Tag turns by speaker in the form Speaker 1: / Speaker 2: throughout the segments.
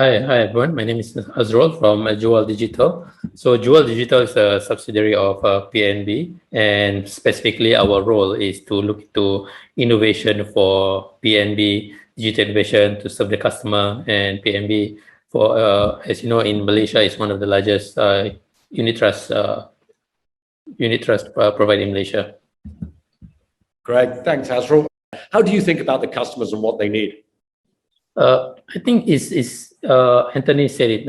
Speaker 1: Hi everyone. My name is Azrul from Jewel Digital. So Jewel Digital is a subsidiary of PNB, and specifically our role is to look into innovation for PNB, digital innovation to serve the customer, and PNB for, as you know, in Malaysia is one of the largest unit trust provider in Malaysia.
Speaker 2: Great, thanks, Azrul. How do you think about the customers and what they need?
Speaker 1: I think Anthony said it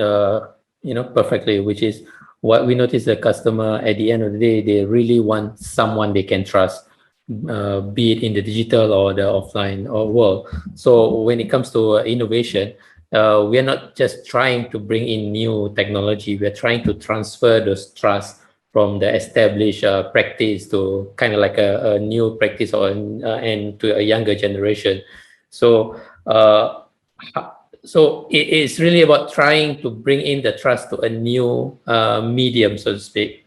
Speaker 1: perfectly, which is what we notice the customer at the end of the day, they really want someone they can trust, be it in the digital or the offline or world. So when it comes to innovation, we are not just trying to bring in new technology, we are trying to transfer those trust from the established practice to kind of like a new practice and to a younger generation. So it's really about trying to bring in the trust to a new medium, so to speak.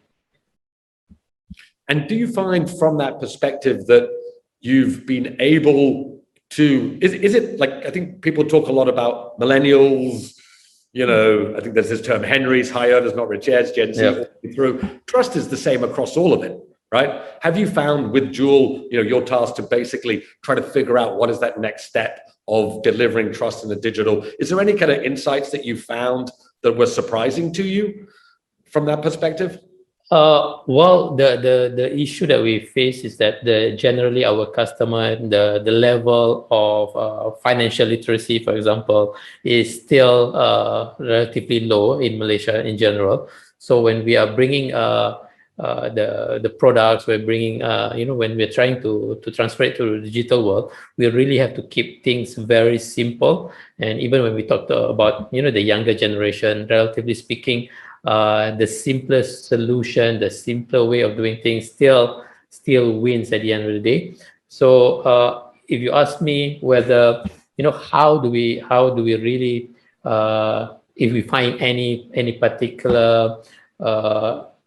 Speaker 2: And do you find from that perspective that you've been able to, is it like, I think people talk a lot about millennials, I think there's this term, Henry's, high earners, not rich heirs, Gen Z, all through. Trust is the same across all of it, right? Have you found with Jewel, your task to basically try to figure out what is that next step of delivering trust in the digital? Is there any kind of insights that you found that were surprising to you from that perspective?
Speaker 1: Well, the issue that we face is that generally our customer, the level of financial literacy, for example, is still relatively low in Malaysia in general. So when we are bringing the products, we're bringing when we're trying to transfer it to the digital world, we really have to keep things very simple. And even when we talk about the younger generation, relatively speaking, the simplest solution, the simpler way of doing things still wins at the end of the day. So if you ask me whether how do we really if we find any particular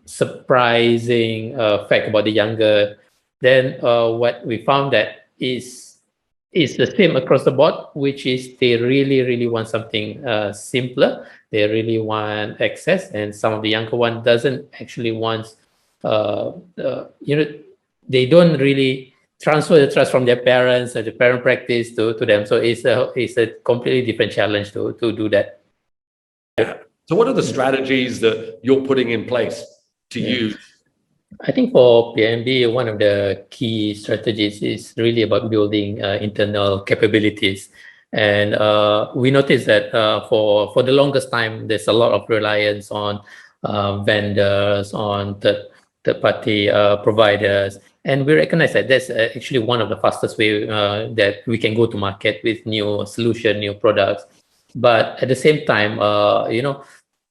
Speaker 1: surprising fact about the younger, then what we found that is the same across the board, which is they really want something simpler. They really want access, and some of the younger one doesn't actually want they don't really transfer the trust from their parents or the parent practice to them. So it's a completely different challenge to do that.
Speaker 2: Yeah. So what are the strategies that you're putting in place to use?
Speaker 1: I think for PNB, one of the key strategies is really about building internal capabilities. And we noticed that for the longest time, there's a lot of reliance on vendors, on third-party providers. And we recognize that that's actually one of the fastest way that we can go to market with new solution, new products. But at the same time,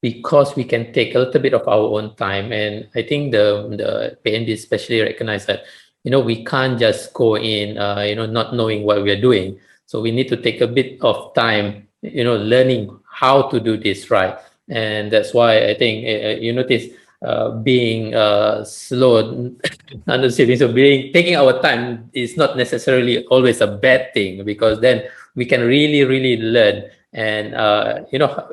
Speaker 1: because we can take a little bit of our own time, and I think the PNB especially recognize that we can't just go in not knowing what we are doing. So we need to take a bit of time learning how to do this right. And that's why I think you notice being slow understanding, so taking our time is not necessarily always a bad thing, because then we can really learn. And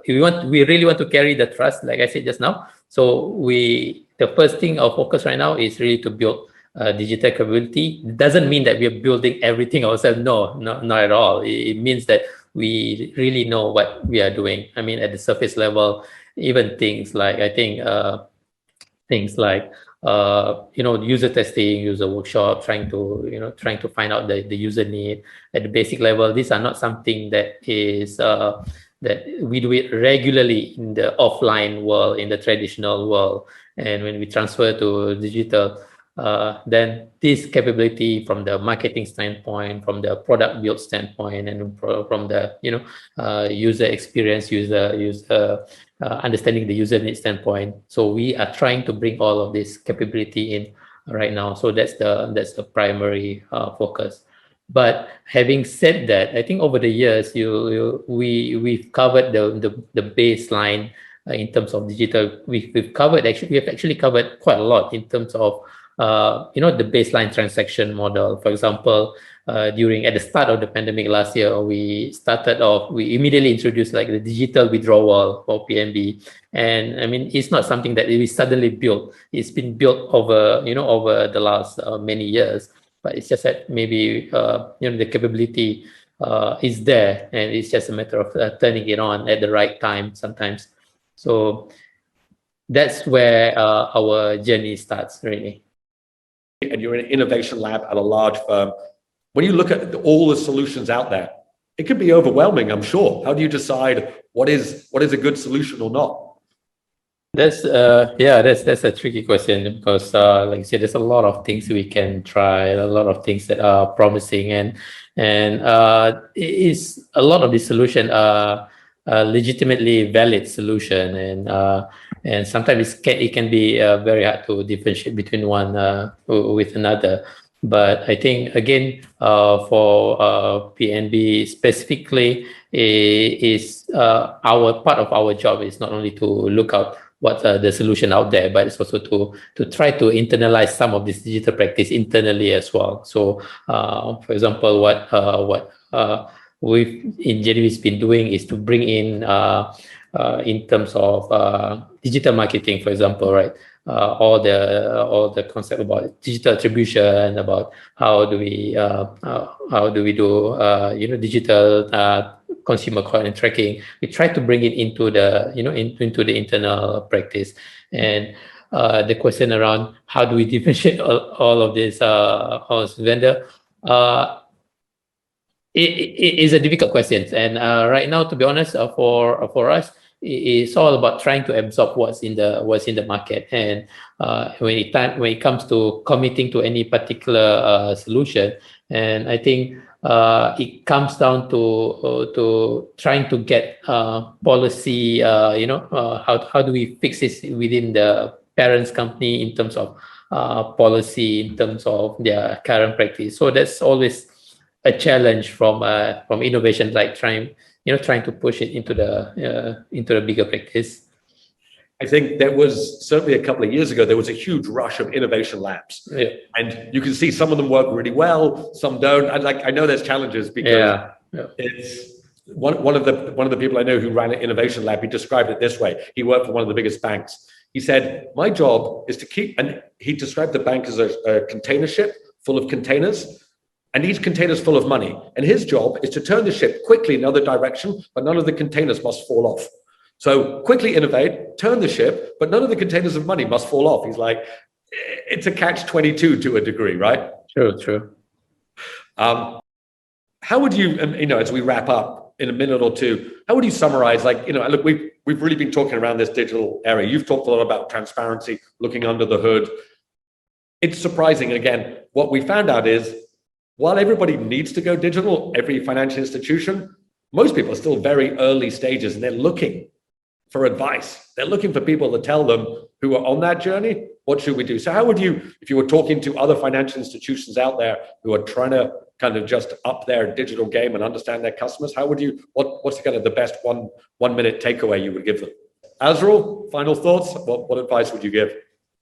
Speaker 1: we really want to carry the trust, like I said just now. So the first thing, our focus right now is really to build digital capability. It doesn't mean that we are building everything ourselves. No, not at all. It means that we really know what we are doing. I mean, at the surface level, even things like user testing, user workshop, trying to find out the user need at the basic level. These are not something that is that we do it regularly in the offline world, in the traditional world. And when we transfer to digital, then this capability from the marketing standpoint, from the product build standpoint, and from the user experience, understanding the user need standpoint. So we are trying to bring all of this capability in right now. So that's the primary focus. But having said that, I think over the years we've covered the baseline in terms of digital. We have actually covered quite a lot in terms of the baseline transaction model. For example, during at the start of the pandemic last year, we immediately introduced like the digital withdrawal for PNB. And I mean, it's not something that we suddenly built. It's been built over the last many years. But it's just that maybe the capability is there, and it's just a matter of turning it on at the right time sometimes. So that's where our journey starts, really.
Speaker 2: And you're in an innovation lab at a large firm. When you look at all the solutions out there, it can be overwhelming, I'm sure. How do you decide what is a good solution or not?
Speaker 1: That's a tricky question because like you said, there's a lot of things we can try, a lot of things that are promising, and it is a lot of the solution are legitimately valid solution, and sometimes it can be very hard to differentiate between one with another. But I think again, for PNB specifically, is our part of our job is not only to look out what's the solution out there, but it's also to try to internalize some of this digital practice internally as well. So, for example, what we've in JDB's been doing is to bring in terms of digital marketing, for example, right? All the concept about digital attribution, about how do we do digital consumer content tracking. We try to bring it into the into the internal practice. And the question around how do we differentiate all of this as vendor, it is a difficult question. And right now, to be honest, for us, it's all about trying to absorb what's in the market. And when it comes to committing to any particular solution, and I think it comes down to trying to get policy. How do we fix this within the parents' company in terms of policy, in terms of their current practice. So that's always a challenge from innovation, like trying to push it into the bigger practice.
Speaker 2: I think there was certainly a couple of years ago, there was a huge rush of innovation labs.
Speaker 1: Yeah.
Speaker 2: And you can see some of them work really well, some don't. I know there's challenges because it's one of the people I know who ran an innovation lab, he described it this way. He worked for one of the biggest banks. He said, my job is to keep, and he described the bank as a container ship full of containers, and each container's full of money. And his job is to turn the ship quickly in another direction, but none of the containers must fall off. So quickly innovate, turn the ship, but none of the containers of money must fall off. He's like, it's a catch-22 to a degree, right?
Speaker 1: True.
Speaker 2: How would you, as we wrap up in a minute or two, how would you summarize, look, we've really been talking around this digital area. You've talked a lot about transparency, looking under the hood. It's surprising, again, what we found out is, while everybody needs to go digital, every financial institution, most people are still very early stages and they're looking for advice. They're looking for people to tell them who are on that journey, what should we do? So how would you, if you were talking to other financial institutions out there who are trying to kind of just up their digital game and understand their customers, how would you, what's kind of the best one minute takeaway you would give them? Azrul, final thoughts? What advice would you give?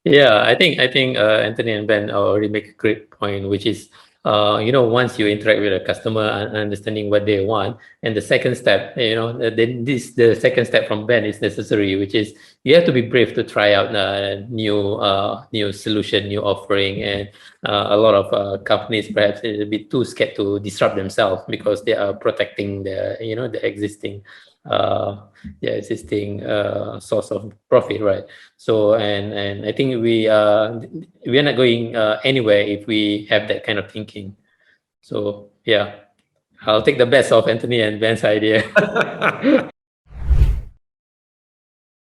Speaker 1: Yeah, I think Anthony and Ben already make a great point, which is once you interact with a customer and understanding what they want, and the second step, then the second step from Ben is necessary, which is you have to be brave to try out a new solution, new offering. And a lot of companies perhaps are a bit too scared to disrupt themselves because they are protecting the existing source of profit, right? So and I think we are not going anywhere if we have that kind of thinking. So yeah, I'll take the best of Anthony and Ben's idea.